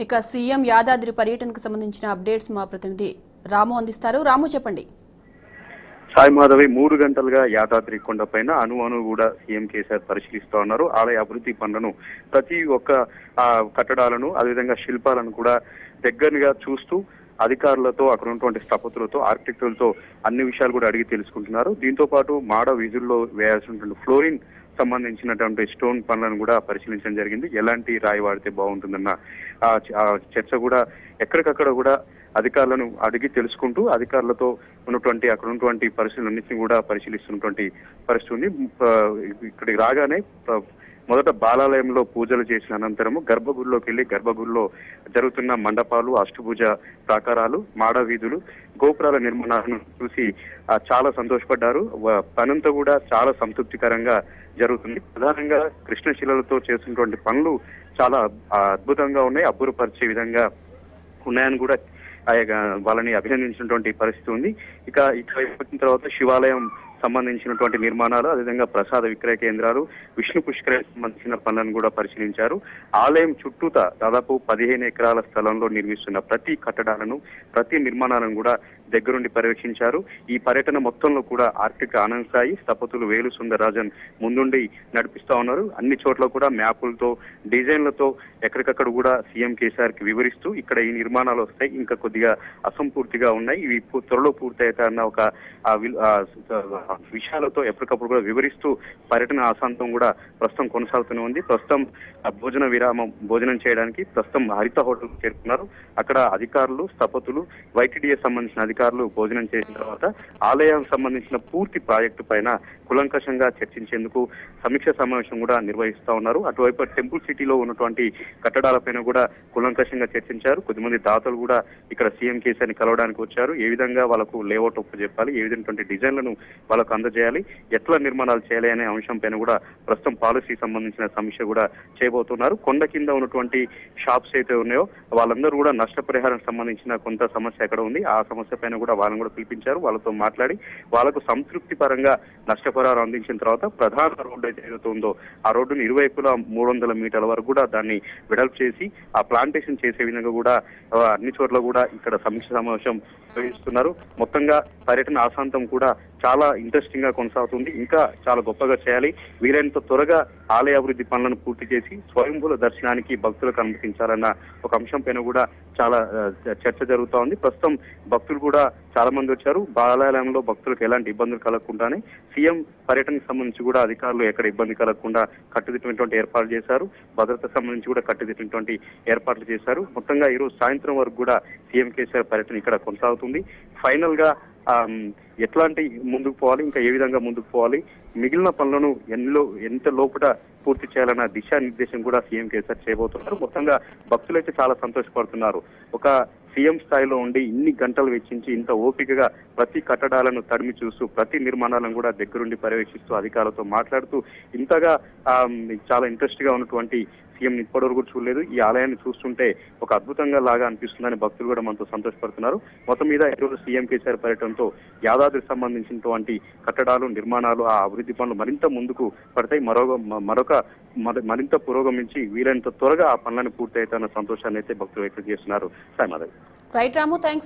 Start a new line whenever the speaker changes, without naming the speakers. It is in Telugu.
ఇక సీఎం యాదాద్రి పర్యటనకు సంబంధించిన అప్డేట్స్ మా ప్రతినిధి రాము అందిస్తారు. రాము చెప్పండి.
సాయి మాధవి 3 గంటలుగా యాదాద్రి కొండపైన అణువు కూడా సీఎం కేసీఆర్ పరిశీలిస్తా ఉన్నారు. ఆలయ అభివృద్ధి పనులను ప్రతి ఒక్క కట్టడాలను అదేవిధంగా శిల్పాలను కూడా దగ్గరగా చూస్తూ అధికారులతో అక్కడ ఉన్నటువంటి స్థపతులతో ఆర్కిటెక్టులతో అన్ని విషయాలు కూడా అడిగి తెలుసుకుంటున్నారు. దీంతో పాటు మాడ వీధుల్లో వేయాల్సినటువంటి ఫ్లోరింగ్ సంబంధించినటువంటి స్టోన్ పనులను కూడా పరిశీలించడం జరిగింది. ఎలాంటి రాయి వాడితే బాగుంటుందన్న చర్చ కూడా ఎక్కడికక్కడ కూడా అధికారులను అడిగి తెలుసుకుంటూ అధికారులతో ఉన్నటువంటి అక్కడ ఉన్నటువంటి పరిస్థితులన్నింటినీ కూడా పరిశీలిస్తున్నటువంటి పరిస్థితి ఉంది. ఇక్కడికి రాగానే మొదట బాలాలయంలో పూజలు చేసిన అనంతరము గర్భగుడిలోకి వెళ్లి గర్భగుడిలో జరుగుతున్న మండపాలు, అష్టభుజ ప్రాకారాలు, మాడ వీధులు, గోపురాల నిర్మాణాలను చూసి చాలా సంతోషపడ్డారు. పనంతా కూడా చాలా సంతృప్తికరంగా జరుగుతుంది. ప్రధానంగా కృష్ణశిలలతో చేసినటువంటి పనులు చాలా అద్భుతంగా ఉన్నాయి, అబ్బురపరిచే విధంగా ఉన్నాయని కూడా వాళ్ళని అభినందించినటువంటి పరిస్థితి ఉంది. ఇక వచ్చిన తర్వాత శివాలయం సంబంధించినటువంటి నిర్మాణాలు, అదేవిధంగా ప్రసాద విక్రయ కేంద్రాలు, విష్ణు పుష్కరానికి సంబంధించిన పనులను కూడా పరిశీలించారు. ఆలయం చుట్టూత దాదాపు 15 ఎకరాల స్థలంలో నిర్మిస్తున్న ప్రతి కట్టడాలను, ప్రతి నిర్మాణాలను కూడా దగ్గరుండి పర్యవేక్షించారు. ఈ పర్యటన మొత్తంలో కూడా ఆర్కిటెక్ట్ ఆనంద్ సాయి, స్థపతులు వేలు సుందరరాజన్ ముందుండి నడిపిస్తా ఉన్నారు. అన్ని చోట్ల కూడా మ్యాపులతో, డిజైన్లతో ఎక్కడికక్కడ కూడా సీఎం కేసీఆర్ కి వివరిస్తూ ఇక్కడ ఈ నిర్మాణాలు వస్తాయి, ఇంకా కొద్దిగా అసంపూర్తిగా ఉన్నాయి, ఇవి త్వరలో పూర్తవుతాయన్న ఒక విషయాలతో ఎప్పటికప్పుడు కూడా వివరిస్తూ పర్యటన ఆశాంతం కూడా ప్రస్తుతం కొనసాగుతూనే ఉంది. ప్రస్తుతం భోజన విరామం భోజనం చేయడానికి ప్రస్తుతం హరిత హోటల్ చేరుకున్నారు. అక్కడ అధికారులు, స్థపతులు, వైటీడీఎస్ సంబంధించిన అధికారులు భోజనం చేసిన తర్వాత ఆలయానికి సంబంధించిన పూర్తి ప్రాజెక్టు పైన కులంకషంగా చర్చించేందుకు సమీక్ష సమావేశం కూడా నిర్వహిస్తా ఉన్నారు. అటువైపు టెంపుల్ సిటీలో ఉన్నటువంటి కట్టడాలపైన కూడా కులంకషంగా చర్చించారు. కొద్దిమంది దాతలు కూడా ఇక్కడ సీఎం కేసీఆర్ ని కలవడానికి వచ్చారు. ఏ విధంగా వాళ్ళకు లేఅవుట్ ఒప్పు చెప్పాలి, ఏ విధమైనటువంటి డిజైన్లను వాళ్ళకు అందజేయాలి, ఎట్లా నిర్మాణాలు చేయాలి అనే అంశం పైన కూడా ప్రస్తుతం పాలసీ సంబంధించిన సమీక్ష కూడా చేయబోతున్నారు. కొండ కింద ఉన్నటువంటి షాప్స్ అయితే ఉన్నాయో వాళ్ళందరూ కూడా నష్టపరిహారానికి సంబంధించిన కొంత సమస్య ఎక్కడ ఉంది, ఆ సమస్య పైన కూడా వాళ్ళని కూడా పిలిపించారు. వాళ్ళతో మాట్లాడి వాళ్ళకు సంతృప్తి పరంగా నష్టపరిహారం అందించిన తర్వాత ప్రధాన రోడ్డు అయితే ఏదైతుందో ఆ రోడ్డును ఇరువైపులా 300 మీటర్ల వరకు కూడా దాన్ని వెడల్పు చేసి ఆ ప్లాంటేషన్ చేసే విధంగా కూడా అన్ని చోట్ల కూడా ఇక్కడ సమీక్ష సమావేశం నిర్వహిస్తున్నారు. మొత్తంగా పర్యటన ఆశాంతం కూడా చాలా ఇంట్రెస్టింగ్ గా కొనసాగుతుంది. ఇంకా చాలా గొప్పగా చేయాలి, వీలైనంత త్వరగా ఆలయ అభివృద్ధి పనులను పూర్తి చేసి స్వయంభూల దర్శనానికి భక్తులకు అనుమతించాలన్న ఒక అంశం పైన కూడా చాలా చర్చ జరుగుతూ ఉంది. ప్రస్తుతం భక్తులు కూడా చాలా మంది వచ్చారు. బాలాలయంలో భక్తులకు ఎలాంటి ఇబ్బందులు కలగకుండానే సీఎం పర్యటనకు సంబంధించి కూడా అధికారులు ఎక్కడ ఇబ్బంది కలగకుండా కట్టుదిట్టమైనటువంటి ఏర్పాట్లు చేశారు. భద్రతకు సంబంధించి కూడా కట్టుదిట్టమైనటువంటి ఏర్పాట్లు చేశారు. మొత్తంగా ఈరోజు సాయంత్రం వరకు కూడా సీఎం కేసీఆర్ పర్యటన ఇక్కడ కొనసాగుతుంది. ఫైనల్ గా ఎట్లాంటి ముందుకు పోవాలి, ఇంకా ఏ విధంగా ముందుకు పోవాలి, మిగిలిన పనులను ఎంత లోపల పూర్తి చేయాలన్న దిశానిర్దేశం కూడా సీఎం కేసీఆర్ చేయబోతున్నారు. మొత్తంగా భక్తులైతే చాలా సంతోషపడుతున్నారు. ఒక సీఎం స్థాయిలో ఉండి ఇన్ని గంటలు వెచ్చించి ఇంత ఓపికగా ప్రతి కట్టడాలను తడిమి చూస్తూ ప్రతి నిర్మాణాలను కూడా దగ్గరుండి పర్యవేక్షిస్తూ అధికారులతో మాట్లాడుతూ ఇంతగా చాలా ఇంట్రెస్ట్ గా ఉన్నటువంటి సీఎం ఇప్పటివరకు చూడలేదు. ఈ ఆలయాన్ని చూస్తుంటే ఒక అద్భుతంగా లాగా అనిపిస్తుందని భక్తులు కూడా మనతో సంతోషపడుతున్నారు. మొత్తం మీద ఈరోజు సీఎం కేసీఆర్ పర్యటనతో యాదాద్రికి సంబంధించినటువంటి కట్టడాలు, నిర్మాణాలు, ఆ అభివృద్ధి పనులు మరింత ముందుకు పడతాయి. మరింత పురోగమించి వీలైనంత త్వరగా ఆ పనులను పూర్తి అవుతాయన్న సంతోషాన్ని అయితే భక్తులు వ్యక్తం చేస్తున్నారు. సాయి మాధవ్.
రైట్ రాము, థ్యాంక్స్.